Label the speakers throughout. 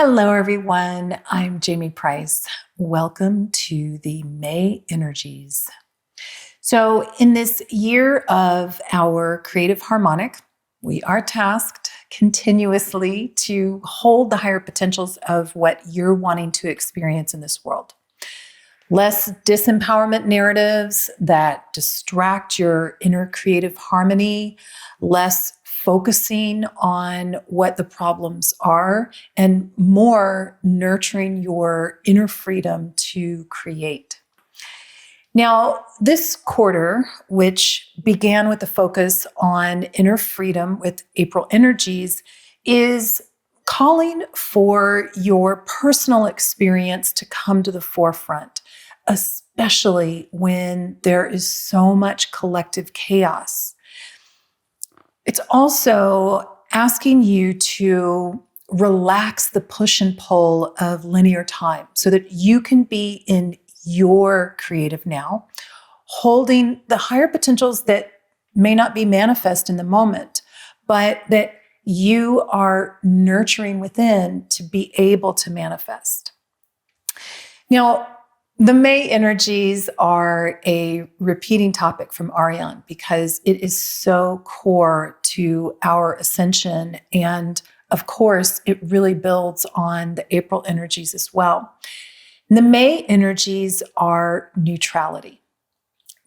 Speaker 1: Hello, everyone. I'm Jamie Price. Welcome to the May Energies. So, in this year of our creative harmonic, we are tasked continuously to hold the higher potentials of what you're wanting to experience in this world. Less disempowerment narratives that distract your inner creative harmony, less focusing on what the problems are, and more nurturing your inner freedom to create. Now, this quarter, which began with the focus on inner freedom with April energies, is calling for your personal experience to come to the forefront, especially when there is so much collective chaos. It's also asking you to relax the push and pull of linear time so that you can be in your creative now, holding the higher potentials that may not be manifest in the moment, but that you are nurturing within to be able to manifest. Now, the May energies are a repeating topic from Ariane because it is so core to our ascension. And of course, it really builds on the April energies as well. The May energies are neutrality.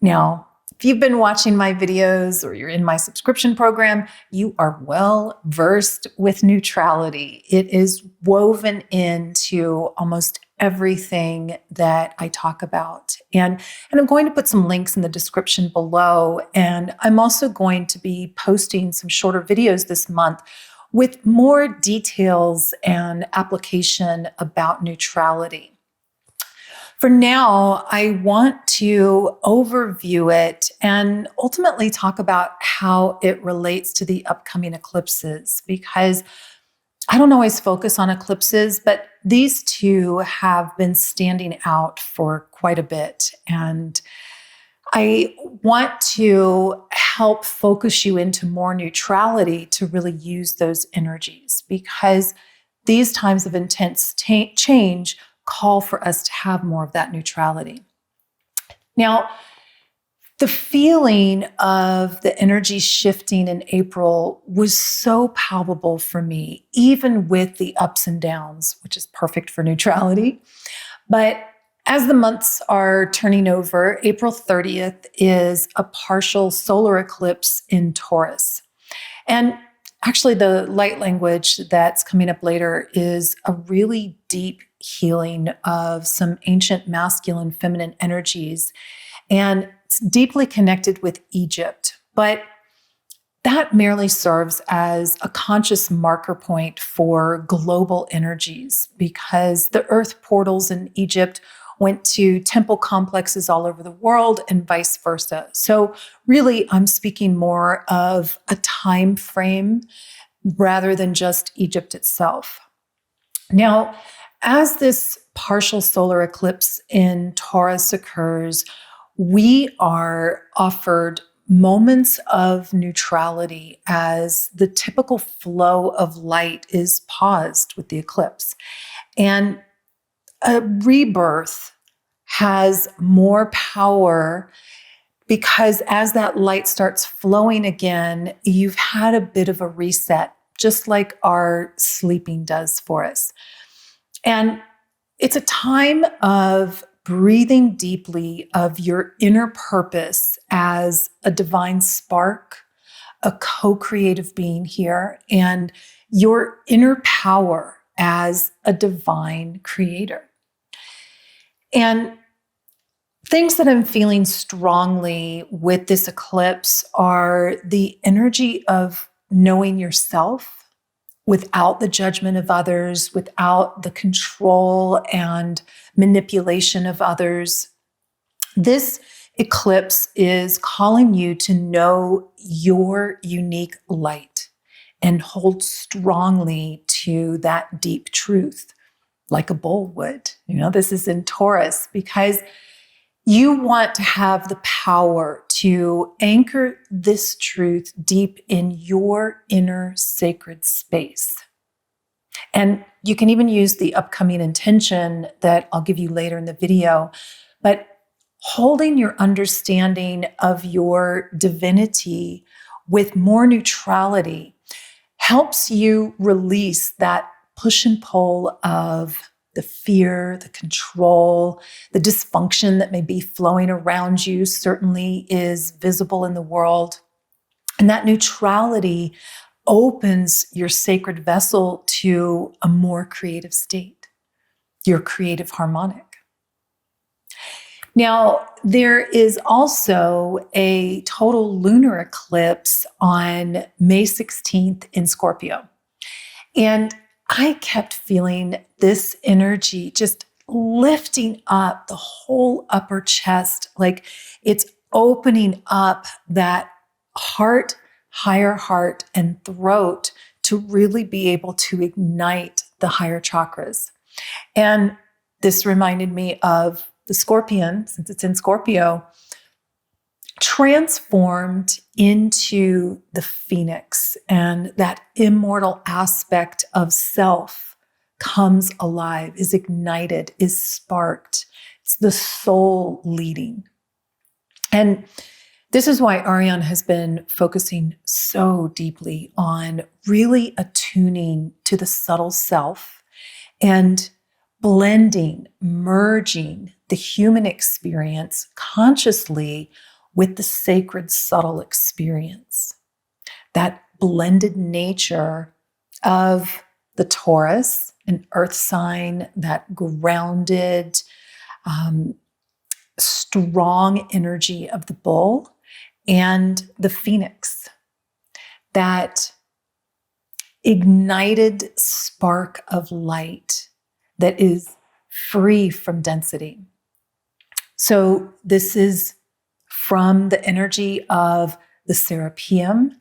Speaker 1: Now, if you've been watching my videos or you're in my subscription program, you are well versed with neutrality. It is woven into almost everything that I talk about. And I'm going to put some links in the description below. And I'm also going to be posting some shorter videos this month with more details and application about neutrality. For now, I want to overview it and ultimately talk about how it relates to the upcoming eclipses, because I don't always focus on eclipses, but these two have been standing out for quite a bit. And I want to help focus you into more neutrality to really use those energies, because these times of intense change call for us to have more of that neutrality. Now, the feeling of the energy shifting in April was so palpable for me, even with the ups and downs, which is perfect for neutrality. But as the months are turning over, April 30th is a partial solar eclipse in Taurus. And actually, the light language that's coming up later is a really deep healing of some ancient masculine, feminine energies. And it's deeply connected with Egypt. But that merely serves as a conscious marker point for global energies, because the earth portals in Egypt went to temple complexes all over the world and vice versa. So really, I'm speaking more of a time frame rather than just Egypt itself. Now, as this partial solar eclipse in Taurus occurs, we are offered moments of neutrality as the typical flow of light is paused with the eclipse. And a rebirth has more power because as that light starts flowing again, you've had a bit of a reset, just like our sleeping does for us. And it's a time of breathing deeply of your inner purpose as a divine spark, a co-creative being here, and your inner power as a divine creator. And things that I'm feeling strongly with this eclipse are the energy of knowing yourself without the judgment of others, without the control and manipulation of others. This eclipse is calling you to know your unique light and hold strongly to that deep truth, like a bull would. This is in Taurus because you want to have the power to anchor this truth deep in your inner sacred space. And you can even use the upcoming intention that I'll give you later in the video. But holding your understanding of your divinity with more neutrality helps you release that push and pull of the fear, the control, the dysfunction that may be flowing around you certainly is visible in the world. And that neutrality opens your sacred vessel to a more creative state, your creative harmonic. Now, there is also a total lunar eclipse on May 16th in Scorpio. And I kept feeling this energy just lifting up the whole upper chest, like it's opening up that heart, higher heart, and throat to really be able to ignite the higher chakras. And this reminded me of the scorpion, since it's in Scorpio, transformed into the phoenix, and that immortal aspect of self comes alive, is ignited, is sparked. It's the soul leading. And this is why Ariane has been focusing so deeply on really attuning to the subtle self and blending, merging the human experience consciously with the sacred subtle experience. That blended nature of the Taurus, an earth sign, that grounded, strong energy of the bull, and the phoenix, that ignited spark of light that is free from density. So this is from the energy of the Serapeum,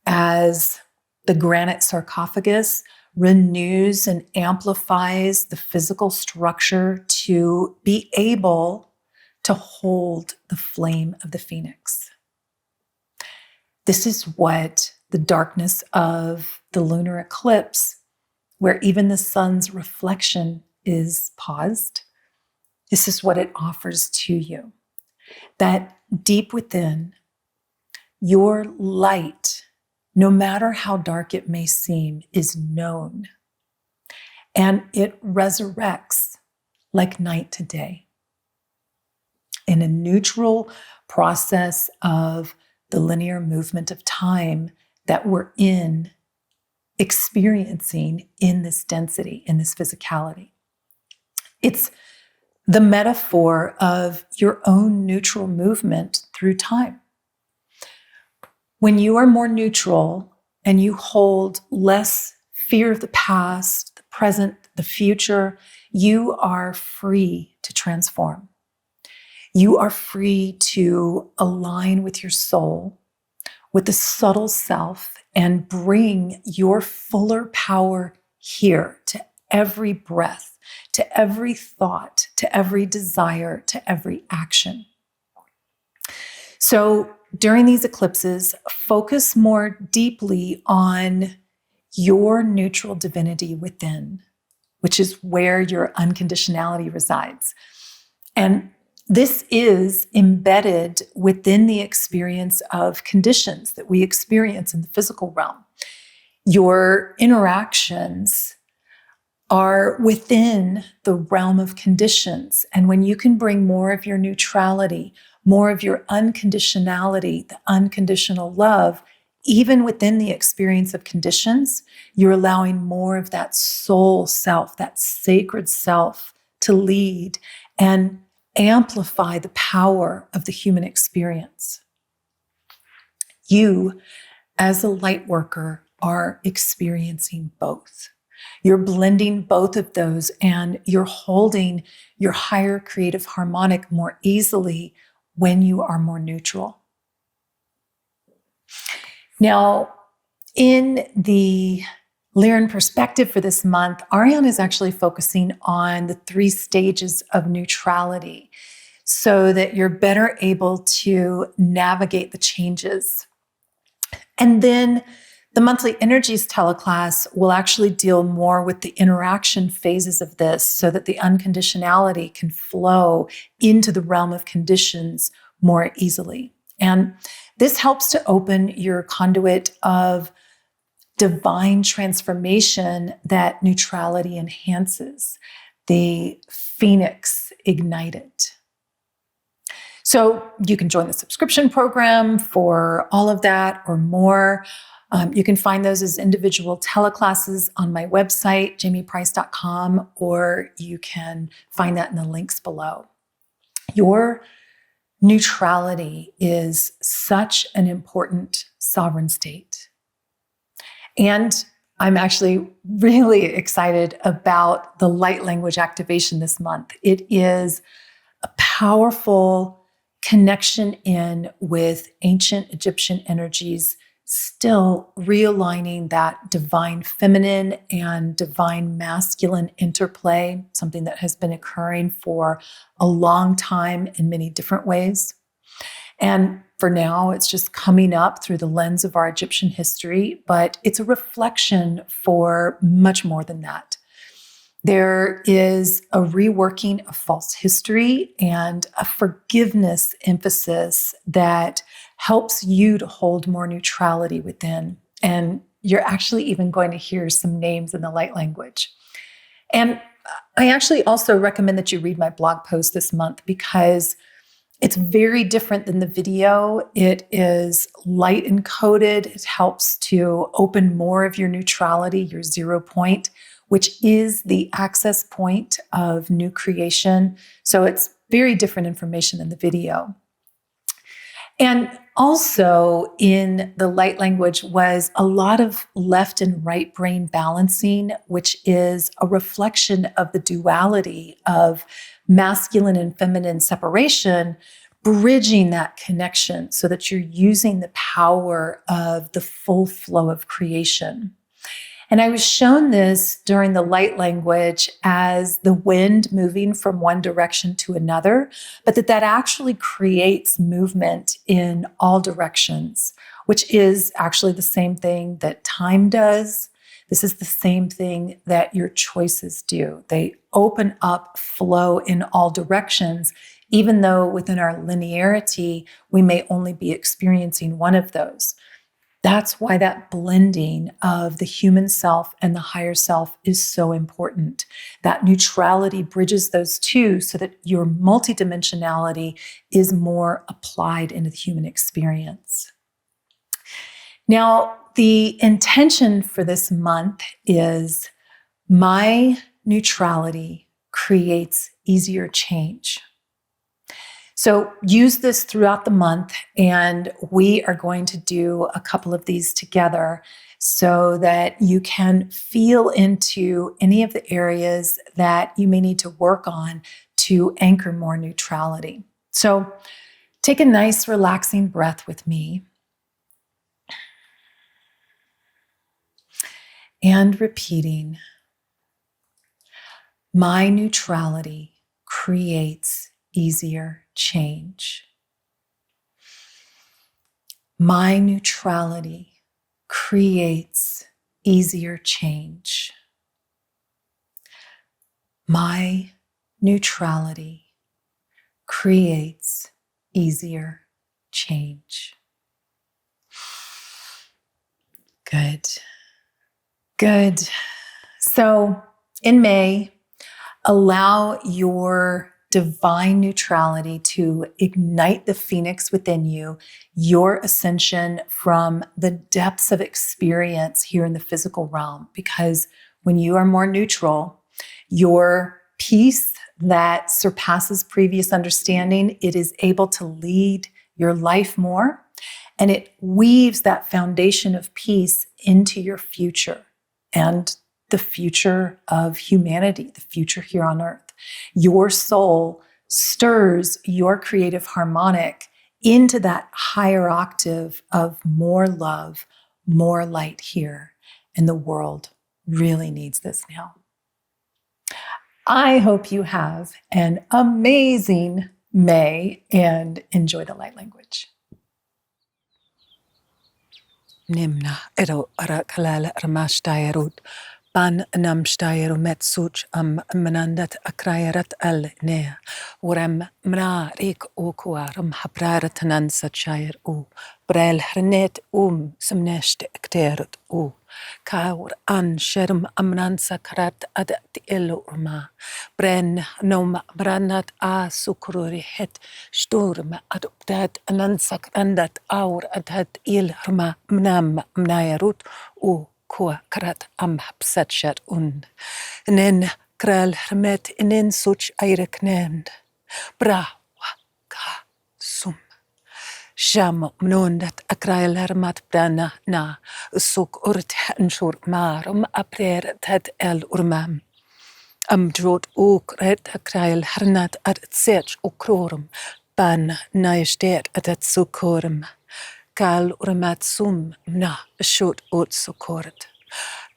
Speaker 1: as the granite sarcophagus renews and amplifies the physical structure to be able to hold the flame of the phoenix. This is what the darkness of the lunar eclipse, where even the sun's reflection is paused, this is what it offers to you. That deep within, your light, no matter how dark it may seem, is known. And it resurrects like night to day in a neutral process of the linear movement of time that we're experiencing in this density, in this physicality. It's the metaphor of your own neutral movement through time. When you are more neutral and you hold less fear of the past, the present, the future, you are free to transform. You are free to align with your soul, with the subtle self, and bring your fuller power here to every breath, to every thought, to every desire, to every action. So during these eclipses, focus more deeply on your neutral divinity within, which is where your unconditionality resides. And this is embedded within the experience of conditions that we experience in the physical realm. Your interactions are within the realm of conditions. And when you can bring more of your neutrality, more of your unconditionality, the unconditional love, even within the experience of conditions, you're allowing more of that soul self, that sacred self, to lead and amplify the power of the human experience. You, as a light worker, are experiencing both. You're blending both of those, and you're holding your higher creative harmonic more easily when you are more neutral. Now, in the Lyran perspective for this month, Ariane is actually focusing on the 3 stages of neutrality so that you're better able to navigate the changes. And then The monthly energies teleclass will actually deal more with the interaction phases of this so that the unconditionality can flow into the realm of conditions more easily. And this helps to open your conduit of divine transformation that neutrality enhances, the phoenix ignited. So you can join the subscription program for all of that or more. You can find those as individual teleclasses on my website, jamieprice.com, or you can find that in the links below. Your neutrality is such an important sovereign state. And I'm actually really excited about the light language activation this month. It is a powerful connection in with ancient Egyptian energies, still realigning that divine feminine and divine masculine interplay, something that has been occurring for a long time in many different ways. And for now, it's just coming up through the lens of our Egyptian history, but it's a reflection for much more than that. There is a reworking of false history and a forgiveness emphasis that helps you to hold more neutrality within. And you're actually even going to hear some names in the light language. And I actually also recommend that you read my blog post this month because it's very different than the video. It is light encoded. It helps to open more of your neutrality, your 0 point, which is the access point of new creation. So it's very different information than the video. And also in the light language was a lot of left and right brain balancing, which is a reflection of the duality of masculine and feminine separation, bridging that connection so that you're using the power of the full flow of creation. And I was shown this during the light language as the wind moving from one direction to another, but that actually creates movement in all directions, which is actually the same thing that time does. This is the same thing that your choices do. They open up flow in all directions, even though within our linearity, we may only be experiencing one of those. That's why that blending of the human self and the higher self is so important. That neutrality bridges those two so that your multidimensionality is more applied into the human experience. Now, the intention for this month is my neutrality creates easier change. So use this throughout the month, and we are going to do a couple of these together so that you can feel into any of the areas that you may need to work on to anchor more neutrality. So take a nice, relaxing breath with me. And repeating, my neutrality creates easier change. My neutrality creates easier change. My neutrality creates easier change. Good. Good. So in May, allow your divine neutrality to ignite the phoenix within you, your ascension from the depths of experience here in the physical realm. Because when you are more neutral, your peace that surpasses previous understanding, it is able to lead your life more, and it weaves that foundation of peace into your future and the future of humanity, the future here on earth. Your soul stirs your creative harmonic into that higher octave of more love, more light here. And the world really needs this now. I hope you have an amazing May and enjoy the light language. Nimna ero ara kalala ramashtairut ban namstairu metsuch manandat akrayarat al nea urem mra rik okuarum haprarat nansatshire u brel hernet semnest ekterut u kaur an sherm amnansa karat adat elurma bren nom branat a sukruri het sturm adoptat anansak andat aur adat ilrma mnam mnairut u kua karat am hapsatchat nen kral hermet inen such aireknend bra wa ka sum Sham mnondat akrail hermat brana na suk urt henshur marum aprer ted el urmam drot ook red akrail hernat at sech okrorum ban naistet at sukorum kal urmat sum na shot ot sukort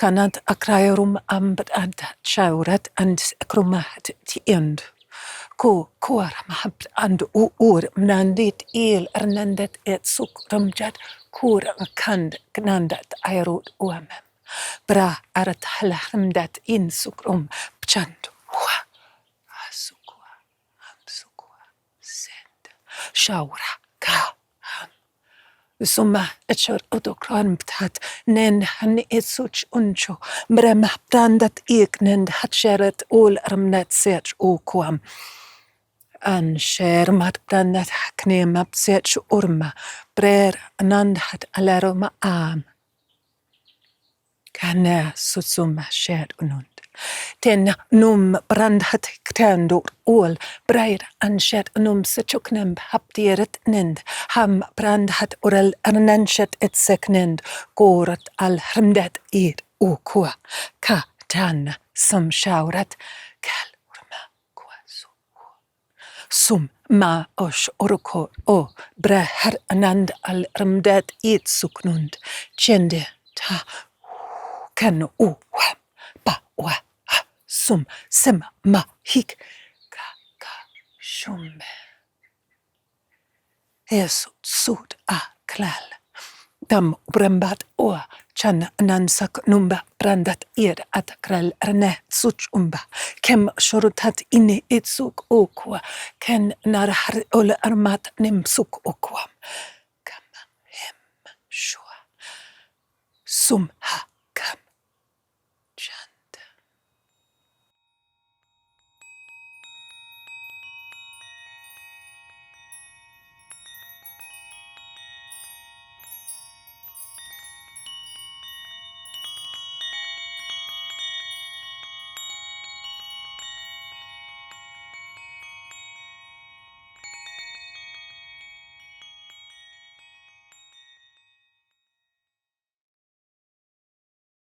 Speaker 1: kanat akrairum ambad chaurat and akromat ti end Koar mahab and ur mnandit il ernandet et suk ramjat kur kand gnandat airut uamem bra arat halahmdat in sukrum pchand sukwa send shawra ka Summa etchor odokran ptat nen han etsuch uncho brem brandat iknend hatsheret ol ramnat sech okwam an sher mat brandat hakne map sech urma brer anand hat alaroma am kana susuma sher unund ten num brandat ktandor ol breir an sher num sechuknem haptieret nind ham brandat oral arnanshet et seknend gorat al hrimdat ir ukwa ka tan sam shaurat kal urma kwa sum ma osh oroko o bre har anand al ramdat it suknund chende ta kan u pa wa sum sem ma hik ka shumbe es sud a klal dam brembat o chan nansak numba brandat ir at kral rne such kem shorutat ine itsuk okwa ken narhar ol armat nim suk okwam kam hem shua sum ha